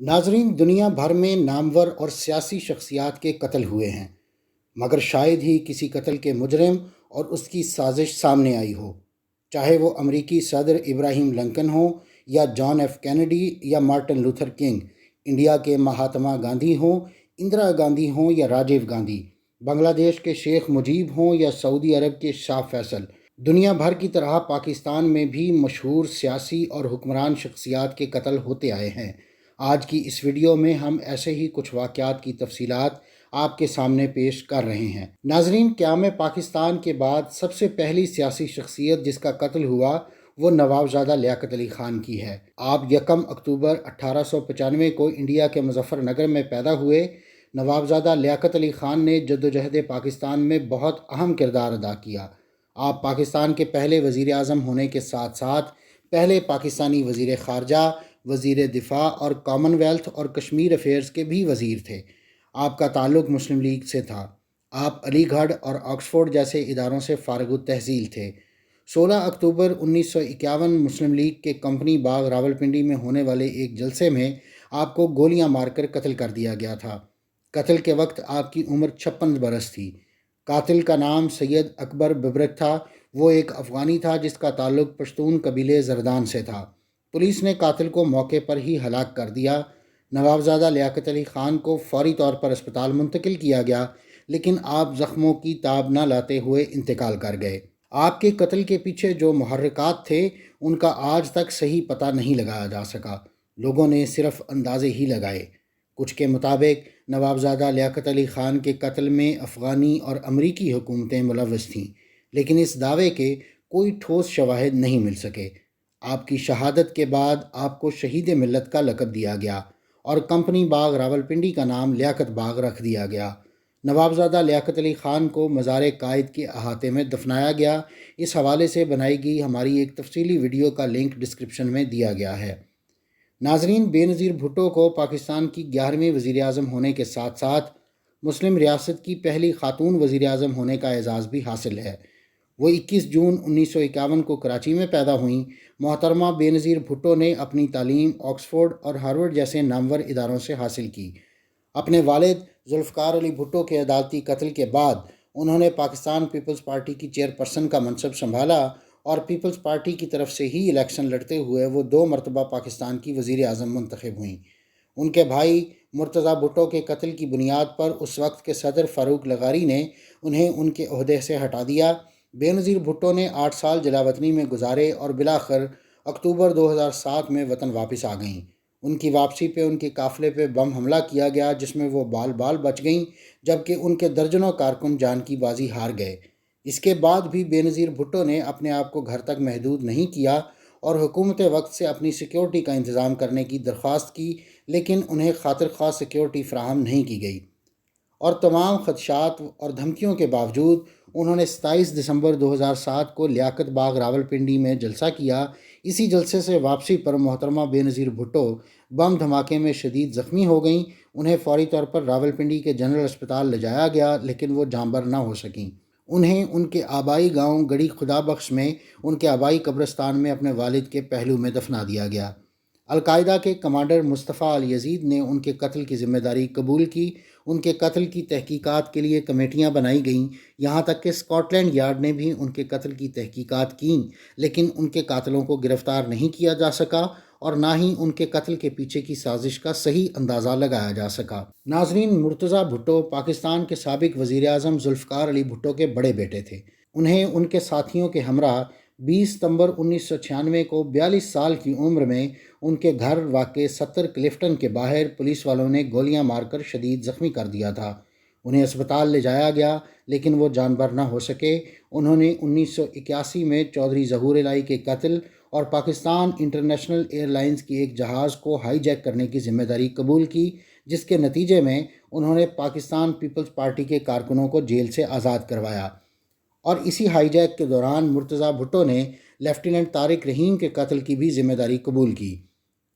ناظرین، دنیا بھر میں نامور اور سیاسی شخصیات کے قتل ہوئے ہیں، مگر شاید ہی کسی قتل کے مجرم اور اس کی سازش سامنے آئی ہو، چاہے وہ امریکی صدر ابراہیم لنکن ہوں یا جان ایف کینیڈی یا مارٹن لوتھر کنگ، انڈیا کے مہاتما گاندھی ہوں، اندرا گاندھی ہوں یا راجیو گاندھی، بنگلہ دیش کے شیخ مجیب ہوں یا سعودی عرب کے شاہ فیصل۔ دنیا بھر کی طرح پاکستان میں بھی مشہور سیاسی اور حکمران شخصیات کے قتل ہوتے آئے ہیں۔ آج کی اس ویڈیو میں ہم ایسے ہی کچھ واقعات کی تفصیلات آپ کے سامنے پیش کر رہے ہیں۔ ناظرین، قیام پاکستان کے بعد سب سے پہلی سیاسی شخصیت جس کا قتل ہوا وہ نوابزادہ لیاقت علی خان کی ہے۔ آپ 1 اکتوبر 1895 کو انڈیا کے مظفر نگر میں پیدا ہوئے۔ نوابزادہ لیاقت علی خان نے جدوجہد پاکستان میں بہت اہم کردار ادا کیا۔ آپ پاکستان کے پہلے وزیر اعظم ہونے کے ساتھ ساتھ پہلے پاکستانی وزیر خارجہ، وزیر دفاع اور کامن ویلتھ اور کشمیر افیئرز کے بھی وزیر تھے۔ آپ کا تعلق مسلم لیگ سے تھا۔ آپ علی گڑھ اور آکسفورڈ جیسے اداروں سے فارغ التحصیل تھے۔ 16 اکتوبر 1951 مسلم لیگ کے کمپنی باغ راولپنڈی میں ہونے والے ایک جلسے میں آپ کو گولیاں مار کر قتل کر دیا گیا تھا۔ قتل کے وقت آپ کی عمر 56 برس تھی۔ قاتل کا نام سید اکبر ببرک تھا۔ وہ ایک افغانی تھا جس کا تعلق پشتون قبیلے زردان سے تھا۔ پولیس نے قاتل کو موقع پر ہی ہلاک کر دیا۔ نوابزادہ لیاقت علی خان کو فوری طور پر اسپتال منتقل کیا گیا، لیکن آپ زخموں کی تاب نہ لاتے ہوئے انتقال کر گئے۔ آپ کے قتل کے پیچھے جو محرکات تھے ان کا آج تک صحیح پتہ نہیں لگایا جا سکا۔ لوگوں نے صرف اندازے ہی لگائے۔ کچھ کے مطابق نوابزادہ لیاقت علی خان کے قتل میں افغانی اور امریکی حکومتیں ملوث تھیں، لیکن اس دعوے کے کوئی ٹھوس شواہد نہیں مل سکے۔ آپ کی شہادت کے بعد آپ کو شہید ملت کا لقب دیا گیا اور کمپنی باغ راولپنڈی کا نام لیاقت باغ رکھ دیا گیا۔ نوابزادہ لیاقت علی خان کو مزار قائد کے احاطے میں دفنایا گیا۔ اس حوالے سے بنائی گئی ہماری ایک تفصیلی ویڈیو کا لنک ڈسکرپشن میں دیا گیا ہے۔ ناظرین، بے نظیر بھٹو کو پاکستان کی 11ویں وزیر اعظم ہونے کے ساتھ ساتھ مسلم ریاست کی پہلی خاتون وزیر اعظم ہونے کا اعزاز بھی حاصل ہے۔ وہ 21 جون 1951 کو کراچی میں پیدا ہوئیں۔ محترمہ بے نظیر بھٹو نے اپنی تعلیم آکسفورڈ اور ہارورڈ جیسے نامور اداروں سے حاصل کی۔ اپنے والد ذوالفقار علی بھٹو کے عدالتی قتل کے بعد انہوں نے پاکستان پیپلز پارٹی کی چیئرپرسن کا منصب سنبھالا اور پیپلز پارٹی کی طرف سے ہی الیکشن لڑتے ہوئے وہ 2 مرتبہ پاکستان کی وزیر اعظم منتخب ہوئیں۔ ان کے بھائی مرتضیٰ بھٹو کے قتل کی بنیاد پر اس وقت کے صدر فاروق لغاری نے انہیں ان کے عہدے سے ہٹا دیا۔ بے نظیر بھٹو نے 8 سال جلاوطنی میں گزارے اور بالآخر اکتوبر 2007 میں وطن واپس آ گئیں۔ ان کی واپسی پہ ان کے قافلے پہ بم حملہ کیا گیا جس میں وہ بال بچ گئیں، جبکہ ان کے درجنوں کارکن جان کی بازی ہار گئے۔ اس کے بعد بھی بے نظیر بھٹو نے اپنے آپ کو گھر تک محدود نہیں کیا اور حکومت وقت سے اپنی سیکیورٹی کا انتظام کرنے کی درخواست کی، لیکن انہیں خاطر خواہ سیکیورٹی فراہم نہیں کی گئی، اور تمام خدشات اور دھمکیوں کے باوجود انہوں نے 27 دسمبر 2007 کو لیاقت باغ راولپنڈی میں جلسہ کیا۔ اسی جلسے سے واپسی پر محترمہ بے نظیر بھٹو بم دھماکے میں شدید زخمی ہو گئیں۔ انہیں فوری طور پر راولپنڈی کے جنرل اسپتال لے جایا گیا، لیکن وہ جانبر نہ ہو سکیں۔ انہیں ان کے آبائی گاؤں گڑی خدا بخش میں ان کے آبائی قبرستان میں اپنے والد کے پہلو میں دفنا دیا گیا۔ القاعدہ کے کمانڈر مصطفیٰ الیزید نے ان کے قتل کی ذمہ داری قبول کی۔ ان کے قتل کی تحقیقات کے لیے کمیٹیاں بنائی گئیں، یہاں تک کہ اسکاٹ لینڈ یارڈ نے بھی ان کے قتل کی تحقیقات کیں، لیکن ان کے قاتلوں کو گرفتار نہیں کیا جا سکا اور نہ ہی ان کے قتل کے پیچھے کی سازش کا صحیح اندازہ لگایا جا سکا۔ ناظرین، مرتضیٰ بھٹو پاکستان کے سابق وزیر اعظم ذوالفقار علی بھٹو کے بڑے بیٹے تھے۔ انہیں ان کے ساتھیوں کے ہمراہ 20 ستمبر 1996 کو 42 سال کی عمر میں ان کے گھر واقع 70 کلفٹن کے باہر پولیس والوں نے گولیاں مار کر شدید زخمی کر دیا تھا۔ انہیں اسپتال لے جایا گیا، لیکن وہ جانبر نہ ہو سکے۔ انہوں نے 1981 میں چودھری ظہور الہی کے قتل اور پاکستان انٹرنیشنل ایئر لائنز کی ایک جہاز کو ہائی جیک کرنے کی ذمہ داری قبول کی، جس کے نتیجے میں انہوں نے پاکستان پیپلز پارٹی کے کارکنوں کو جیل سے آزاد کروایا، اور اسی ہائی جیک کے دوران مرتضیٰ بھٹو نے لیفٹیننٹ طارق رحیم کے قتل کی بھی ذمہ داری قبول کی۔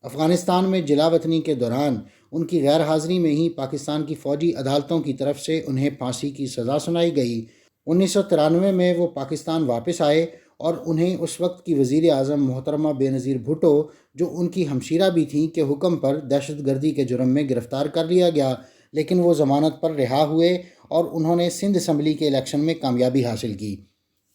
افغانستان میں جلاوطنی کے دوران ان کی غیر حاضری میں ہی پاکستان کی فوجی عدالتوں کی طرف سے انہیں پھانسی کی سزا سنائی گئی۔ 1993 میں وہ پاکستان واپس آئے اور انہیں اس وقت کی وزیر اعظم محترمہ بے نظیر بھٹو، جو ان کی ہمشیرہ بھی تھیں، کے حکم پر دہشت گردی کے جرم میں گرفتار کر لیا گیا، لیکن وہ ضمانت پر رہا ہوئے اور انہوں نے سندھ اسمبلی کے الیکشن میں کامیابی حاصل کی۔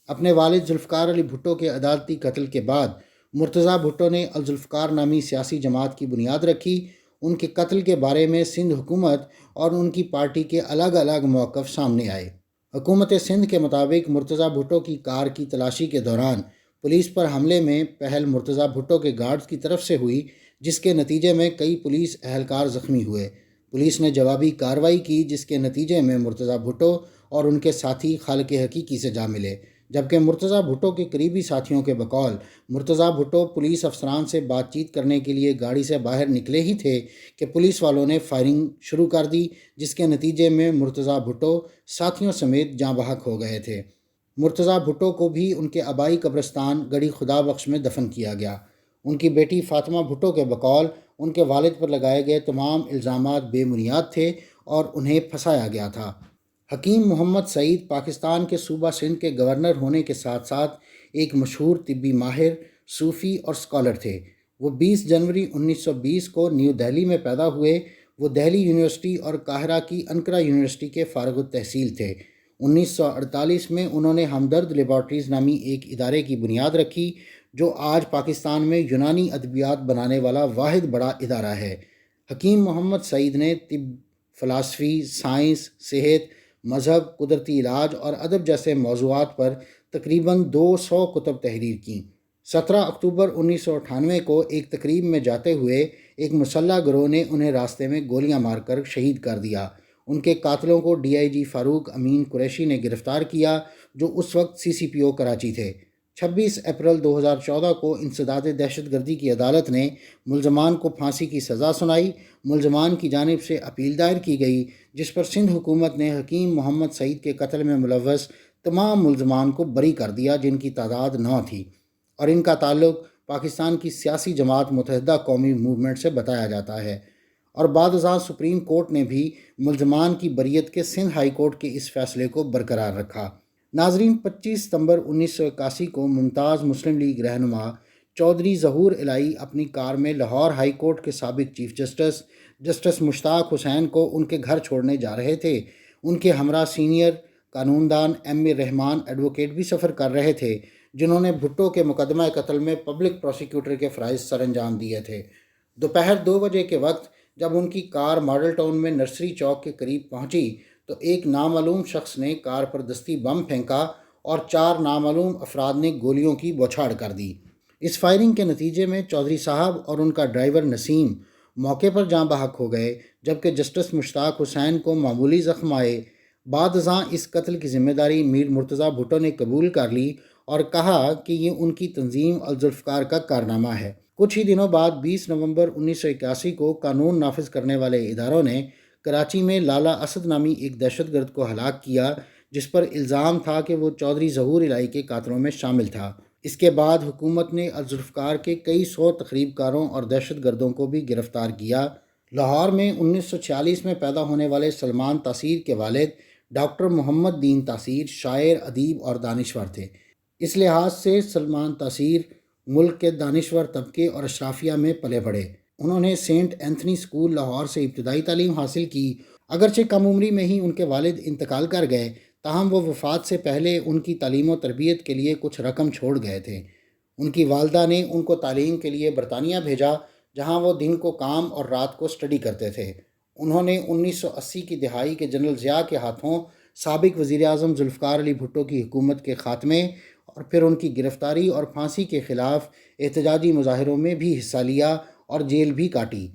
اپنے والد ذوالفقار علی بھٹو کے عدالتی قتل کے بعد مرتضیٰ بھٹو نے الذوالفقار نامی سیاسی جماعت کی بنیاد رکھی۔ ان کے قتل کے بارے میں سندھ حکومت اور ان کی پارٹی کے الگ الگ موقف سامنے آئے۔ حکومت سندھ کے مطابق مرتضیٰ بھٹو کی کار کی تلاشی کے دوران پولیس پر حملے میں پہل مرتضیٰ بھٹو کے گارڈز کی طرف سے ہوئی، جس کے نتیجے میں کئی پولیس اہلکار زخمی ہوئے۔ پولیس نے جوابی کارروائی کی، جس کے نتیجے میں مرتضیٰ بھٹو اور ان کے ساتھی خالق حقیقی سے جا ملے، جبکہ مرتضیٰ بھٹو کے قریبی ساتھیوں کے بقول مرتضیٰ بھٹو پولیس افسران سے بات چیت کرنے کے لیے گاڑی سے باہر نکلے ہی تھے کہ پولیس والوں نے فائرنگ شروع کر دی، جس کے نتیجے میں مرتضیٰ بھٹو ساتھیوں سمیت جاں بحق ہو گئے تھے۔ مرتضیٰ بھٹو کو بھی ان کے آبائی قبرستان گڑھی خدا بخش میں دفن کیا گیا۔ ان کی بیٹی فاطمہ بھٹو کے بقول ان کے والد پر لگائے گئے تمام الزامات بے بنیاد تھے اور انہیں پھنسایا گیا تھا۔ حکیم محمد سعید پاکستان کے صوبہ سندھ کے گورنر ہونے کے ساتھ ساتھ ایک مشہور طبی ماہر، صوفی اور اسکالر تھے۔ وہ 20 جنوری 1920 کو نیو دہلی میں پیدا ہوئے۔ وہ دہلی یونیورسٹی اور قاہرہ کی انقرہ یونیورسٹی کے فارغ التحصیل تھے۔ 1948 میں انہوں نے ہمدرد لیبارٹریز نامی ایک ادارے کی بنیاد رکھی، جو آج پاکستان میں یونانی ادویات بنانے والا واحد بڑا ادارہ ہے۔ حکیم محمد سعید نے طب، فلسفی، سائنس، صحت، مذہب، قدرتی علاج اور ادب جیسے موضوعات پر تقریباً 200 کتب تحریر کیں۔ 17 اکتوبر 1998 کو ایک تقریب میں جاتے ہوئے ایک مسلح گروہ نے انہیں راستے میں گولیاں مار کر شہید کر دیا۔ ان کے قاتلوں کو DIG فاروق امین قریشی نے گرفتار کیا، جو اس وقت CCPO کراچی تھے۔ 26 اپریل 2014 کو انسداد دہشت گردی کی عدالت نے ملزمان کو پھانسی کی سزا سنائی۔ ملزمان کی جانب سے اپیل دائر کی گئی، جس پر سندھ حکومت نے حکیم محمد سعید کے قتل میں ملوث تمام ملزمان کو بری کر دیا، جن کی تعداد 9 تھی، اور ان کا تعلق پاکستان کی سیاسی جماعت متحدہ قومی موومنٹ سے بتایا جاتا ہے۔ اور بعد ازاں سپریم کورٹ نے بھی ملزمان کی بریت کے سندھ ہائی کورٹ کے اس فیصلے کو برقرار رکھا۔ ناظرین، 25 ستمبر 1981 کو ممتاز مسلم لیگ رہنما چودھری ظہور الہی اپنی کار میں لاہور ہائی کورٹ کے سابق چیف جسٹس مشتاق حسین کو ان کے گھر چھوڑنے جا رہے تھے۔ ان کے ہمراہ سینئر قانون دان M.A. رحمان ایڈوکیٹ بھی سفر کر رہے تھے، جنہوں نے بھٹو کے مقدمہ قتل میں پبلک پروسیکیوٹر کے فرائض سر انجام دیے تھے۔ دوپہر 2 بجے کے وقت جب ان کی کار ماڈل ٹاؤن میں نرسری چوک کے قریب پہنچی تو ایک نامعلوم شخص نے کار پر دستی بم پھینکا اور 4 نامعلوم افراد نے گولیوں کی بوچھاڑ کر دی۔ اس فائرنگ کے نتیجے میں چودھری صاحب اور ان کا ڈرائیور نسیم موقع پر جاں بحق ہو گئے، جبکہ جسٹس مشتاق حسین کو معمولی زخم آئے۔ بعد ازاں اس قتل کی ذمہ داری میر مرتضیٰ بھٹو نے قبول کر لی اور کہا کہ یہ ان کی تنظیم الذوالفقار کا کارنامہ ہے۔ کچھ ہی دنوں بعد 20 نومبر 1981 کو قانون نافذ کرنے والے اداروں نے کراچی میں لالا اسد نامی ایک دہشت گرد کو ہلاک کیا، جس پر الزام تھا کہ وہ چودھری ظہور الہی کے قاتلوں میں شامل تھا۔ اس کے بعد حکومت نے الذوالفقار کے کئی 100 تخریب کاروں اور دہشت گردوں کو بھی گرفتار کیا۔ لاہور میں 1946 میں پیدا ہونے والے سلمان تاثیر کے والد ڈاکٹر محمد دین تاثیر شاعر، ادیب اور دانشور تھے۔ اس لحاظ سے سلمان تاثیر ملک کے دانشور طبقے اور اشرافیہ میں پلے بڑھے۔ انہوں نے سینٹ اینتھنی اسکول لاہور سے ابتدائی تعلیم حاصل کی۔ اگرچہ کم عمری میں ہی ان کے والد انتقال کر گئے، تاہم وہ وفات سے پہلے ان کی تعلیم و تربیت کے لیے کچھ رقم چھوڑ گئے تھے۔ ان کی والدہ نے ان کو تعلیم کے لیے برطانیہ بھیجا، جہاں وہ دن کو کام اور رات کو سٹڈی کرتے تھے۔ انہوں نے 1980 کی دہائی کے جنرل ضیاء کے ہاتھوں سابق وزیر اعظم ذوالفقار علی بھٹو کی حکومت کے خاتمے اور پھر ان کی گرفتاری اور پھانسی کے خلاف احتجاجی مظاہروں میں بھی حصہ لیا اور جیل بھی کاٹی۔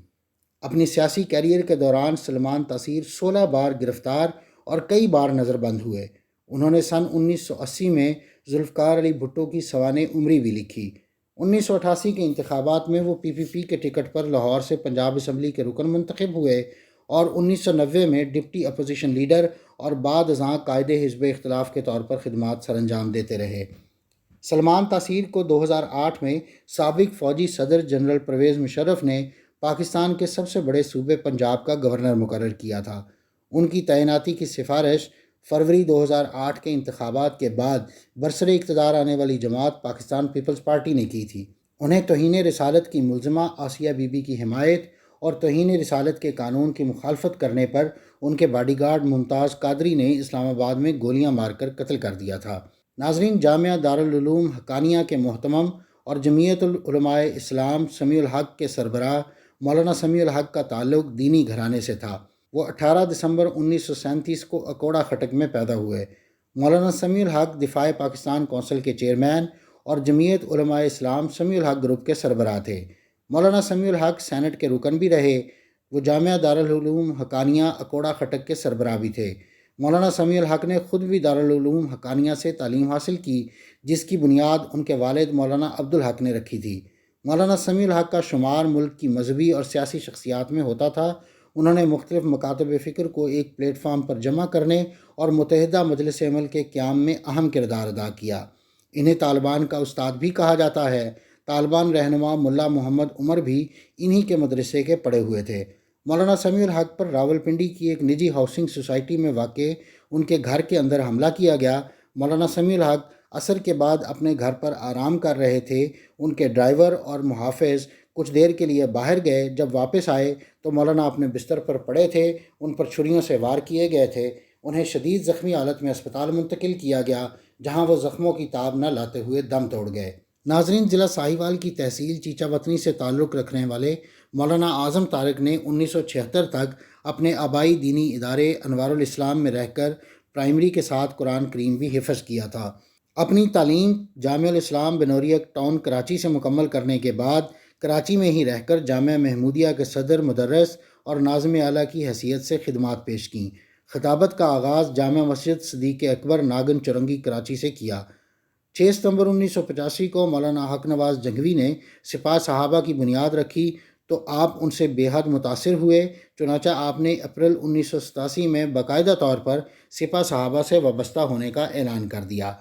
اپنی سیاسی کیریئر کے دوران سلمان تاثیر 16 بار گرفتار اور کئی بار نظر بند ہوئے۔ انہوں نے سن 1980 میں ذوالفقار علی بھٹو کی سوانح عمری بھی لکھی۔ 1988 کے انتخابات میں وہ PPP کے ٹکٹ پر لاہور سے پنجاب اسمبلی کے رکن منتخب ہوئے اور 1990 میں ڈپٹی اپوزیشن لیڈر اور بعد ازاں قائد حزب اختلاف کے طور پر خدمات سر انجام دیتے رہے۔ سلمان تاثیر کو 2008 میں سابق فوجی صدر جنرل پرویز مشرف نے پاکستان کے سب سے بڑے صوبے پنجاب کا گورنر مقرر کیا تھا۔ ان کی تعیناتی کی سفارش فروری 2008 کے انتخابات کے بعد برسر اقتدار آنے والی جماعت پاکستان پیپلز پارٹی نے کی تھی۔ انہیں توہین رسالت کی ملزمہ آسیہ بی بی کی حمایت اور توہین رسالت کے قانون کی مخالفت کرنے پر ان کے باڈی گارڈ ممتاز قادری نے اسلام آباد میں گولیاں مار کر قتل کر دیا تھا۔ ناظرین، جامعہ دارالعلوم حقانیہ کے محتمم اور جمعیت العلماء اسلام سمیع الحق کے سربراہ مولانا سمیع الحق کا تعلق دینی گھرانے سے تھا۔ وہ 18 دسمبر 1937 کو اکوڑا خٹک میں پیدا ہوئے۔ مولانا سمیع الحق دفاع پاکستان کونسل کے چیئرمین اور جمعیت علماء اسلام سمیع الحق گروپ کے سربراہ تھے۔ مولانا سمیع الحق سینٹ کے رکن بھی رہے۔ وہ جامعہ دارالعلوم حقانیہ اکوڑا خٹک کے سربراہ بھی تھے۔ مولانا سمیع الحق نے خود بھی دارالعلوم حقانیہ سے تعلیم حاصل کی، جس کی بنیاد ان کے والد مولانا عبدالحق نے رکھی تھی۔ مولانا سمیع الحق کا شمار ملک کی مذہبی اور سیاسی شخصیات میں ہوتا تھا۔ انہوں نے مختلف مکاتب فکر کو ایک پلیٹ فارم پر جمع کرنے اور متحدہ مجلس عمل کے قیام میں اہم کردار ادا کیا۔ انہیں طالبان کا استاد بھی کہا جاتا ہے۔ طالبان رہنما ملا محمد عمر بھی انہی کے مدرسے کے پڑھے ہوئے تھے۔ مولانا سمیع الحق پر راولپنڈی کی ایک نجی ہاؤسنگ سوسائٹی میں واقع ان کے گھر کے اندر حملہ کیا گیا۔ مولانا سمیع الحق عصر کے بعد اپنے گھر پر آرام کر رہے تھے۔ ان کے ڈرائیور اور محافظ کچھ دیر کے لیے باہر گئے۔ جب واپس آئے تو مولانا اپنے بستر پر پڑے تھے۔ ان پر چھریوں سے وار کیے گئے تھے۔ انہیں شدید زخمی حالت میں اسپتال منتقل کیا گیا، جہاں وہ زخموں کی تاب نہ لاتے ہوئے دم توڑ گئے۔ ناظرین، ضلع ساہیوال کی تحصیل چیچا وطنی سے تعلق رکھنے والے مولانا اعظم طارق نے 1976 تک اپنے آبائی دینی ادارے انوار الاسلام میں رہ کر پرائمری کے ساتھ قرآن کریم بھی حفظ کیا تھا۔ اپنی تعلیم جامعہ الاسلام بنوریہ ٹاؤن کراچی سے مکمل کرنے کے بعد کراچی میں ہی رہ کر جامعہ محمودیہ کے صدر، مدرس اور ناظم اعلیٰ کی حیثیت سے خدمات پیش کیں۔ خطابت کا آغاز جامع مسجد صدیق اکبر ناگن چورنگی کراچی سے کیا۔ 6 ستمبر 1985 کو مولانا حق نواز جنگوی نے سپاہ صحابہ کی بنیاد رکھی تو آپ ان سے بے حد متاثر ہوئے۔ چنانچہ آپ نے اپریل 1987 میں باقاعدہ طور پر سپاہ صحابہ سے وابستہ ہونے کا اعلان کر دیا۔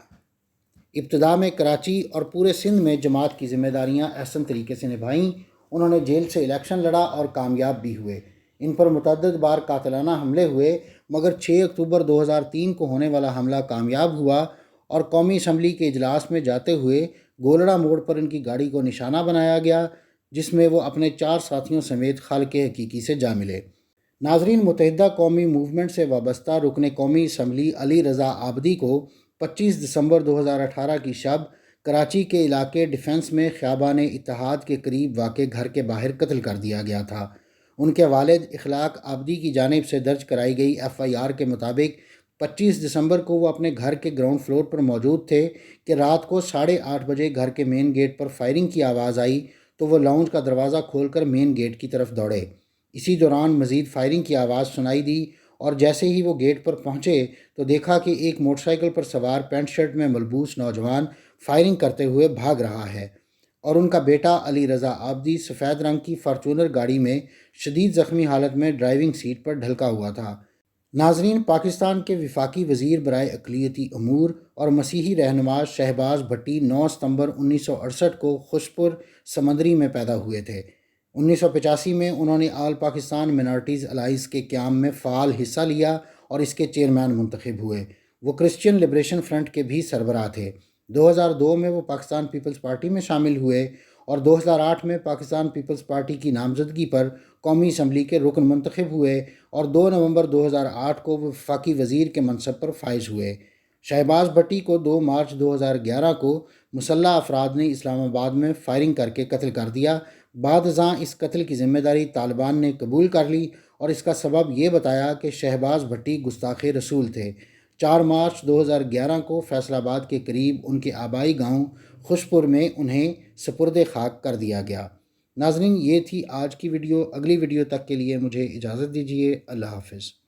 ابتدا میں کراچی اور پورے سندھ میں جماعت کی ذمہ داریاں احسن طریقے سے نبھائیں۔ انہوں نے جیل سے الیکشن لڑا اور کامیاب بھی ہوئے۔ ان پر متعدد بار قاتلانہ حملے ہوئے، مگر 6 اکتوبر 2003 کو ہونے والا حملہ کامیاب ہوا اور قومی اسمبلی کے اجلاس میں جاتے ہوئے گولڑا موڑ پر ان کی گاڑی کو نشانہ بنایا گیا، جس میں وہ اپنے 4 ساتھیوں سمیت خالق حقیقی سے جا ملے۔ ناظرین، متحدہ قومی موومنٹ سے وابستہ رکن قومی اسمبلی علی رضا عابدی کو 25 دسمبر 2018 کی شب کراچی کے علاقے ڈیفنس میں خیابان اتحاد کے قریب واقع گھر کے باہر قتل کر دیا گیا تھا۔ ان کے والد اخلاق عابدی کی جانب سے درج کرائی گئی FIR کے مطابق 25 دسمبر کو وہ اپنے گھر کے گراؤنڈ فلور پر موجود تھے کہ رات کو 8:30 بجے گھر کے مین گیٹ پر فائرنگ کی آواز آئی تو وہ لاؤنج کا دروازہ کھول کر مین گیٹ کی طرف دوڑے۔ اسی دوران مزید فائرنگ کی آواز سنائی دی اور جیسے ہی وہ گیٹ پر پہنچے تو دیکھا کہ ایک موٹر سائیکل پر سوار پینٹ شرٹ میں ملبوس نوجوان فائرنگ کرتے ہوئے بھاگ رہا ہے اور ان کا بیٹا علی رضا عابدی سفید رنگ کی فارچونر گاڑی میں شدید زخمی حالت میں ڈرائیونگ سیٹ پر ڈھلکا ہوا تھا۔ ناظرین، پاکستان کے وفاقی وزیر برائے اقلیتی امور اور مسیحی رہنما شہباز بھٹی 9 ستمبر 1968 کو خوشپور سمندری میں پیدا ہوئے تھے۔ 1985 میں انہوں نے آل پاکستان مائنارٹیز الائنس کے قیام میں فعال حصہ لیا اور اس کے چیئرمین منتخب ہوئے۔ وہ کرسچین لبریشن فرنٹ کے بھی سربراہ تھے۔ 2002 میں وہ پاکستان پیپلز پارٹی میں شامل ہوئے اور 2008 میں پاکستان پیپلز پارٹی کی نامزدگی پر قومی اسمبلی کے رکن منتخب ہوئے اور 2 نومبر 2008 کو وہ وفاقی وزیر کے منصب پر فائز ہوئے۔ شہباز بھٹی کو 2 مارچ 2011 کو مسلح افراد نے اسلام آباد میں فائرنگ کر کے قتل کر دیا۔ بعد ازاں اس قتل کی ذمہ داری طالبان نے قبول کر لی اور اس کا سبب یہ بتایا کہ شہباز بھٹی گستاخ رسول تھے۔ 4 مارچ 2011 کو فیصل آباد کے قریب ان کے آبائی گاؤں خوشپور میں انہیں سپرد خاک کر دیا گیا۔ ناظرین، یہ تھی آج کی ویڈیو۔ اگلی ویڈیو تک کے لیے مجھے اجازت دیجیے۔ اللہ حافظ۔